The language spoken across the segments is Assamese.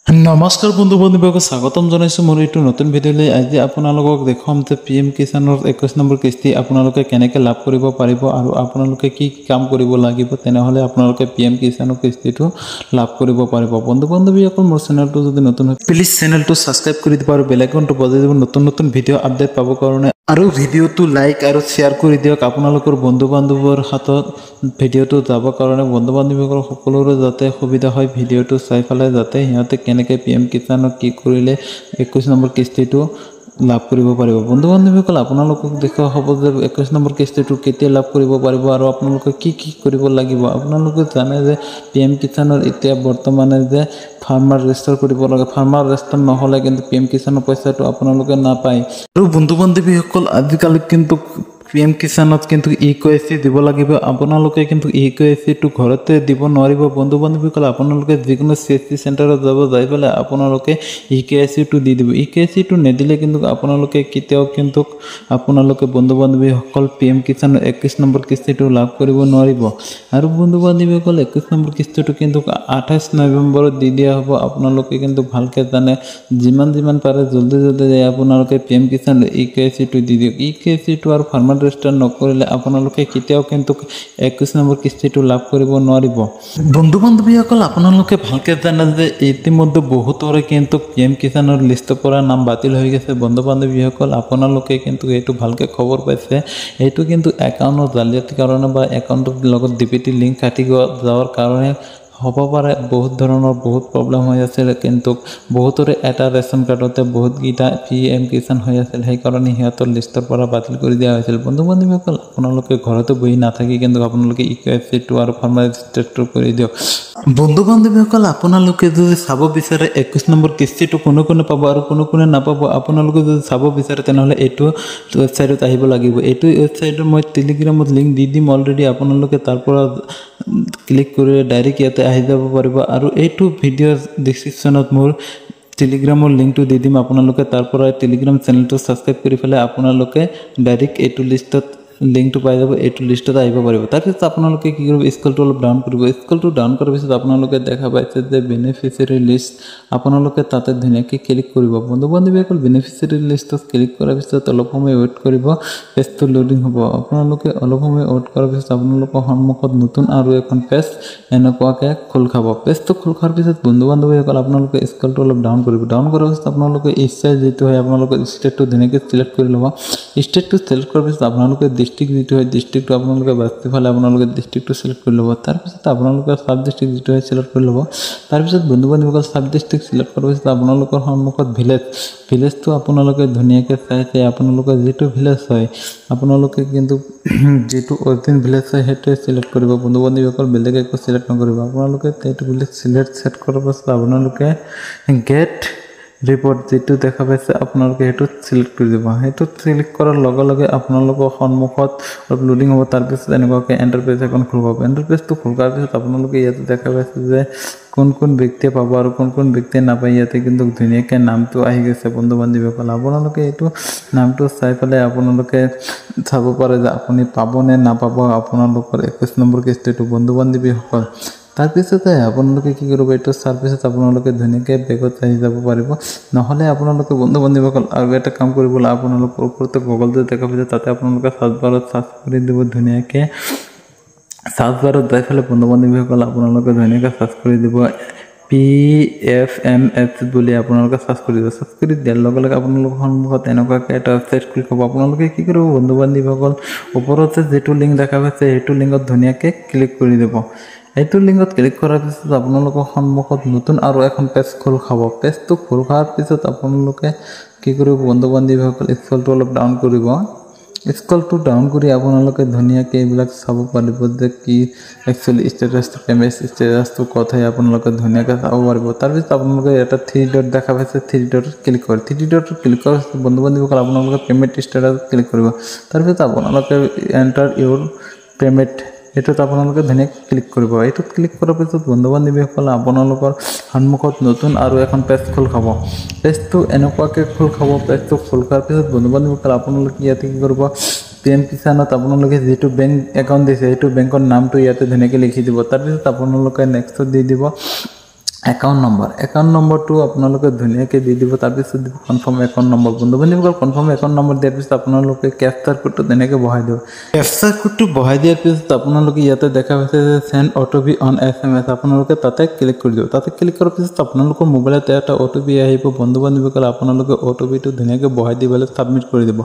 নমস্কাৰ বন্ধু বান্ধৱীক স্বাগতম জনাইছোঁ মোৰ এইটো নতুন ভিডিঅ'লৈ। আজি আপোনালোকক দেখুৱাম যে PM কিষাণৰ 21 নম্বৰ কিস্তি আপোনালোকে কেনেকৈ লাভ কৰিব পাৰিব আৰু আপোনালোকে কি কাম কৰিব লাগিব, তেনেহ'লে আপোনালোকে PM কিষাণৰ কিস্তিটো লাভ কৰিব পাৰিব। বন্ধু বান্ধৱীসকল, মোৰ চেনেলটো যদি নতুন হয় প্লিজ চেনেলটো ছাবস্ক্ৰাইব কৰি দিব আৰু বেল আইকনটো বজাই দিব নতুন নতুন ভিডিঅ' আপডেট পাবৰ কাৰণে। আৰু ভিডিঅ'টো লাইক আৰু শ্বেয়াৰ কৰি দিয়ক আপোনালোকৰ বন্ধু বান্ধৱৰ হাতত ভিডিঅ'টো যাবৰ কাৰণে। বন্ধু বান্ধৱীসকল সকলোৰে যাতে সুবিধা হয় ভিডিঅ'টো চাই পেলাই, যাতে সিহঁতে কেনেকৈ PM কিষাণক কি কৰিলে 21 নম্বৰ কিস্তিটো লাভ কৰিব পাৰিব। বন্ধু বান্ধৱীসকল, আপোনালোকক দেখুওৱা হ'ব যে 21 নম্বৰ কিস্তিটো কেতিয়া লাভ কৰিব পাৰিব আৰু আপোনালোকে কি কৰিব লাগিব। আপোনালোকে জানে যে PM কিষাণৰ এতিয়া বৰ্তমানে যে ফাৰ্মাৰ ৰেজিষ্টাৰ কৰিব লাগে, ফাৰ্মাৰ ৰেজিষ্টাৰ নহ'লে কিন্তু PM কিষাণৰ পইচাটো আপোনালোকে নাপায়। আৰু বন্ধু বান্ধৱীসকল, আজিকালি কিন্তু PM কিষাণত কিন্তু EKYC দিব লাগিব। আপোনালোকে কিন্তু EKYCটো ঘৰতে দিব নোৱাৰিব। বন্ধু বান্ধৱীসকল, আপোনালোকে যিকোনো CSC চেণ্টাৰত যাই পেলাই আপোনালোকে EKYCটো দি দিব। EKYCটো নিদিলে কিন্তু আপোনালোকে কেতিয়াও কিন্তু আপোনালোকে বন্ধু বান্ধৱীসকল PM কিষাণৰ 21 নম্বৰ কিস্তিটো লাভ কৰিব নোৱাৰিব। আৰু বন্ধু বান্ধৱীসকল, 21 নম্বৰ কিস্তিটো কিন্তু 28 নৱেম্বৰত দি দিয়া হ'ব। আপোনালোকে কিন্তু ভালকৈ জানে, যিমান পাৰে জলদি আপোনালোকে PM কিষাণৰ EKYCটো দি দিয়ক। EKYCটো আৰু ফাৰ্মাৰ ৰেজিষ্টাৰ নকৰিলে আপোনালোকে কেতিয়াও কিন্তু 21 নম্বৰ কিস্তিটো লাভ কৰিব নোৱাৰিব। বন্ধু বান্ধৱীসকল, আপোনালোকে ভালকৈ জানে যে ইতিমধ্যে বহুতৰে কিন্তু PM কিষাণৰ লিষ্টৰ পৰা নাম বাতিল হৈ গৈছে। বন্ধু বান্ধৱীসকল, আপোনালোকে কিন্তু এইটো ভালকৈ খবৰ পাইছে। এইটো কিন্তু একাউণ্টৰ জালিয়াতিৰ কাৰণে বা একাউণ্টৰ লগত DPT লিংক কাটি যোৱাৰ কাৰণে হ'ব পাৰে। বহুত ধৰণৰ প্ৰব্লেম হৈ আছিল, কিন্তু বহুতৰে এটা ৰেচন কাৰ্ডতে বহুতকেইটা PM কিষাণ হৈ আছিল, সেইকাৰণে সিহঁতৰ লিষ্টৰ পৰা বাতিল কৰি দিয়া হৈছিল। বন্ধু বান্ধৱীসকল, আপোনালোকে ঘৰতে বহি নাথাকি কিন্তু আপোনালোকে EKYCটো আৰু ফাৰ্মাৰ ৰেজিষ্টাৰটো কৰি দিয়ক। বন্ধু বান্ধৱীসকল, আপোনালোকে যদি চাব বিচাৰে 21 নম্বৰ কিস্তিটো কোনে পাব আৰু কোনে নাপাব, আপোনালোকে যদি চাব বিচাৰে তেনেহ'লে এইটো ৱেবছাইটত আহিব লাগিব। এইটো ৱেবছাইটত মই টেলিগ্ৰামত লিংক দি দিম অলৰেডি। আপোনালোকে তাৰ পৰা ক্লিক কৰি ডাইৰেক্ট ইয়াতে আহি যাব পাৰিব। আৰু এইটো ভিডিঅ'ৰ ডিছক্ৰিপশ্যনত মোৰ টেলিগ্ৰামৰ লিংকটো দি দিম। আপোনালোকে তাৰ পৰা টেলিগ্ৰাম চেনেলটো ছাবস্ক্ৰাইব কৰি পেলাই আপোনালোকে ডাইৰেক্ট এইটো লিষ্টত লিংকটো পাই যাব, এইটো লিষ্টত আহিব পাৰিব। তাৰপিছত আপোনালোকে কি কৰিব, স্ক্ৰলটো অলপ ডাউন কৰিব। স্ক্ৰলটো ডাউন কৰাৰ পিছত আপোনালোকে দেখা পাইছে যে বেনিফিচিয়াৰী লিষ্ট, আপোনালোকে তাতে ধুনীয়াকৈ ক্লিক কৰিব। বন্ধু বান্ধৱীসকল, বেনিফিচিয়াৰী লিষ্টত ক্লিক কৰাৰ পিছত অলপ সময় ৱেইট কৰিব, পেজটো লোডিং হ'ব। আপোনালোকে অলপ সময় ৱেইট কৰাৰ পিছত আপোনালোকৰ সন্মুখত নতুন আৰু এখন পেজ এনেকুৱাকৈ খোল খাব। পেজটো খোল খোৱাৰ পিছত বন্ধু বান্ধৱীসকল, আপোনালোকে স্ক্ৰলটো অলপ ডাউন কৰিব। ডাউন কৰাৰ পিছত আপোনালোকে ইচ্ছা যিটো হয় আপোনালোকে ষ্টেটটো ধুনীয়াকৈ চিলেক্ট কৰি ল'ব। ষ্টেটটো চিলেক্ট কৰাৰ পিছত আপোনালোকে ডিষ্ট্ৰিক্ট যিটো হয় ডিষ্ট্ৰিক্টটো আপোনালোকে বাছি ফালে আপোনালোকে ডিষ্ট্ৰিক্টটো চিলেক্ট কৰি ল'ব। তাৰপিছত আপোনালোকে চাব ডিষ্ট্ৰিক্ট যিটো হয় চিলেক্ট কৰি ল'ব। তাৰপিছত বন্ধু বান্ধৱীসকল, চাব ডিষ্ট্ৰিক্ট চিলেক্ট কৰাৰ পিছত আপোনালোকৰ সন্মুখত ভিলেজটো আপোনালোকে ধুনীয়াকৈ চাই আপোনালোকৰ যিটো ভিলেজ হয় আপোনালোকে কিন্তু যিটো অৰিজিন ভিলেজ হয় সেইটোৱে চিলেক্ট কৰিব। বন্ধু বান্ধৱীসকল, বেলেগ একো চিলেক্ট নকৰিব। আপোনালোকে সেইটো ভিলেজ ছেট কৰাৰ পাছত আপোনালোকে গেট ৰিপৰ্ট যিটো দেখা পাইছে আপোনালোকে সেইটোত চিলেক্ট কৰি দিব। সেইটোত চিলেক্ট কৰাৰ লগে লগে আপোনালোকৰ সন্মুখত অলপ লোডিং হ'ব। তাৰপিছত এনেকুৱাকৈ এণ্টাৰপেজ এখন খোল খাব। এণ্টাৰপেজটো খোল খোৱাৰ পিছত আপোনালোকে ইয়াতে দেখা পাইছে যে কোন ব্যক্তিয়ে পাব আৰু কোন ব্যক্তিয়ে নাপায়। ইয়াতে কিন্তু ধুনীয়াকৈ নামটো আহি গৈছে। বন্ধু বান্ধৱীসকল, আপোনালোকে এইটো নামটো চাই পেলাই আপোনালোকে চাব পাৰে যে আপুনি পাব নে নাপাব আপোনালোকৰ 21 নম্বৰ কিস্তিটো। বন্ধু বান্ধৱীসকল, তাৰপিছতে আপোনালোকে কি কৰিব, এইটো চোৱাৰ পিছত আপোনালোকে ধুনীয়াকৈ বেগত আহি যাব পাৰিব। নহ'লে আপোনালোকে বন্ধু বান্ধৱীসকল আৰু এটা কাম কৰিবলৈ, আপোনালোকৰ ওপৰতে গুগলতে দেখা পাইছে, তাতে আপোনালোকে চাৰ্চ বাৰত চাৰ্চ কৰি দিব ধুনীয়াকৈ। চাৰ্চ বাৰত যাই পেলাই বন্ধু বান্ধৱীসকল আপোনালোকে ধুনীয়াকৈ চাৰ্চ কৰি দিব PFMS বুলি আপোনালোকে চাৰ্চ কৰি দিব। চাৰ্চ কৰি দিয়াৰ লগে লগে আপোনালোকৰ সন্মুখত এনেকুৱাকৈ এটা ৱেবছাইট ক্লিক হ'ব। আপোনালোকে কি কৰিব, বন্ধু বান্ধৱীসকল ওপৰতে যিটো লিংক দেখা পাইছে সেইটো লিংকত ধুনীয়াকৈ ক্লিক কৰি দিব। এইটো লিংকত ক্লিক কৰাৰ পিছত আপোনালোকৰ সন্মুখত নতুন আৰু এখন পেজ খোল খাব। পেজটো খোল খোৱাৰ পিছত আপোনালোকে কি কৰিব, বন্ধু বান্ধৱীসকল স্ক্ৰলটো অলপ ডাউন কৰিব। স্ক্ৰলটো ডাউন কৰি আপোনালোকে ধুনীয়াকৈ এইবিলাক চাব পাৰিব যে কি একচুৱেলি ষ্টেটাছটো, পেমেণ্ট ষ্টেটাছটো ক'ত হয় আপোনালোকে ধুনীয়াকৈ চাব পাৰিব। তাৰপিছত আপোনালোকে এটা 3 ডট দেখা পাইছে, 3 ডটত ক্লিক কৰে। 3 ডটত ক্লিক কৰাৰ পিছত বন্ধু বান্ধৱীসকল আপোনালোকে পেমেণ্ট ষ্টেটাছত ক্লিক কৰিব। তাৰপিছত আপোনালোকে এণ্টাৰ ইউৰ পেমেণ্ট এইটোত আপোনালোকে ধুনীয়াকৈ ক্লিক কৰিব। এইটোত ক্লিক কৰাৰ পিছত বন্ধু বান্ধৱীসকলে আপোনালোকৰ সন্মুখত নতুন আৰু এখন পেজ খোল খাব। পেজটো এনেকুৱাকৈ খোল খাব। পেজটো খোল খোৱাৰ পিছত বন্ধু বান্ধৱীসকলে আপোনালোকে ইয়াতে কি কৰিব, PM কিষাণত আপোনালোকে যিটো বেংক একাউণ্ট দিছে সেইটো বেংকৰ নামটো ইয়াতে ধুনীয়াকৈ লিখি দিব। তাৰপিছত আপোনালোকে নেক্সটত দি দিব। একাউণ্ট নম্বৰটো আপোনালোকে ধুনীয়াকৈ দি দিব তাৰপিছত দিব কনফাৰ্ম একাউণ্ট নম্বৰ বন্ধু বান্ধৱীসকল কনফাৰ্ম একাউণ্ট নম্বৰ দিয়াৰ পিছত আপোনালোকে কেপচাৰ কোডটো তেনেকৈ বহাই দিব কেপচাৰ কোডটো বহাই দিয়াৰ পিছত আপোনালোকে ইয়াতে দেখা পাইছে যে চেণ্ড OTP অন SMS আপোনালোকে তাতে ক্লিক কৰি দিব তাতে ক্লিক কৰাৰ পিছত আপোনালোকৰ মোবাইলত এটা OTP আহিব বন্ধু বান্ধৱীসকল আপোনালোকে OTPটো ধুনীয়াকৈ বহাই দি পেলাই ছাবমিট কৰি দিব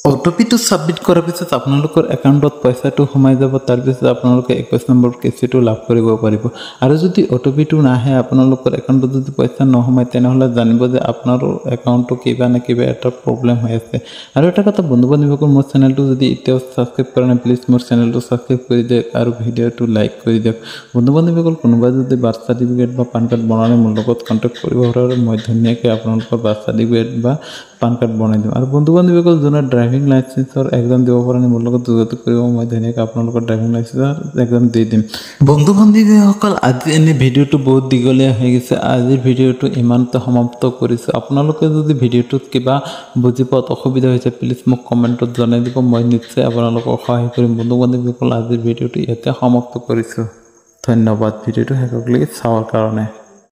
OTPটো ছাবমিট কৰাৰ পিছত আপোনালোকৰ একাউণ্টত পইচাটো সোমাই যাব তাৰপিছত আপোনালোকে 21 নম্বৰ কিস্তিটো লাভ কৰিব পাৰিব আৰু যদি OTPটো নাহে আপোনালোকৰ একাউণ্টত যদি পইচা নোসোমায় তেনেহ'লে জানিব যে আপোনাৰ একাউণ্টটো কিবা না কিবা এটা প্ৰব্লেম হৈ আছে আৰু এটা কথা বন্ধু বান্ধৱীসকল মোৰ চেনেলটো যদি এতিয়াও ছাবস্ক্ৰাইব কৰা নাই প্লিজ মোৰ চেনেলটো ছাবস্ক্ৰাইব কৰি দিয়ক আৰু ভিডিঅ'টো লাইক কৰি দিয়ক বন্ধু বান্ধৱীসকল কোনোবাই যদি বাৰ্থ চাৰ্টিফিকেট বা পান কাৰ্ড বনালে মোৰ লগত কণ্টেক্ট কৰিব পাৰে মই ধুনীয়াকৈ আপোনালোকৰ বাৰ্থ চাৰ্টিফিকেট বা পান কাৰ্ড বনাই দিম আৰু বন্ধু বান্ধৱীসকল যোনে ড্ৰাইভিং লাইচেন্সৰ এক্সাম দিব পৰা নাই মোৰ লগত যোগাযোগ কৰিব মই ধুনীয়াকৈ আপোনালোকৰ ড্ৰাইভিং লাইচেন্সৰ এক্সাম দি দিম বন্ধু বান্ধৱীসকল আজি এনে ভিডিঅ'টো বহুত দীঘলীয়া হৈ গৈছে আজিৰ ভিডিঅ'টো ইমানতে সমাপ্ত কৰিছোঁ আপোনালোকে যদি ভিডিঅ'টোত কিবা বুজি পোৱাত অসুবিধা হৈছে প্লিজ মোক কমেণ্টত জনাই দিব মই নিশ্চয় আপোনালোকক সহায় কৰিম বন্ধু বান্ধৱীসকল আজিৰ ভিডিঅ'টো ইয়াতে সমাপ্ত কৰিছোঁ ধন্যবাদ ভিডিঅ'টো শেষলৈকে চাৱাৰ কাৰণে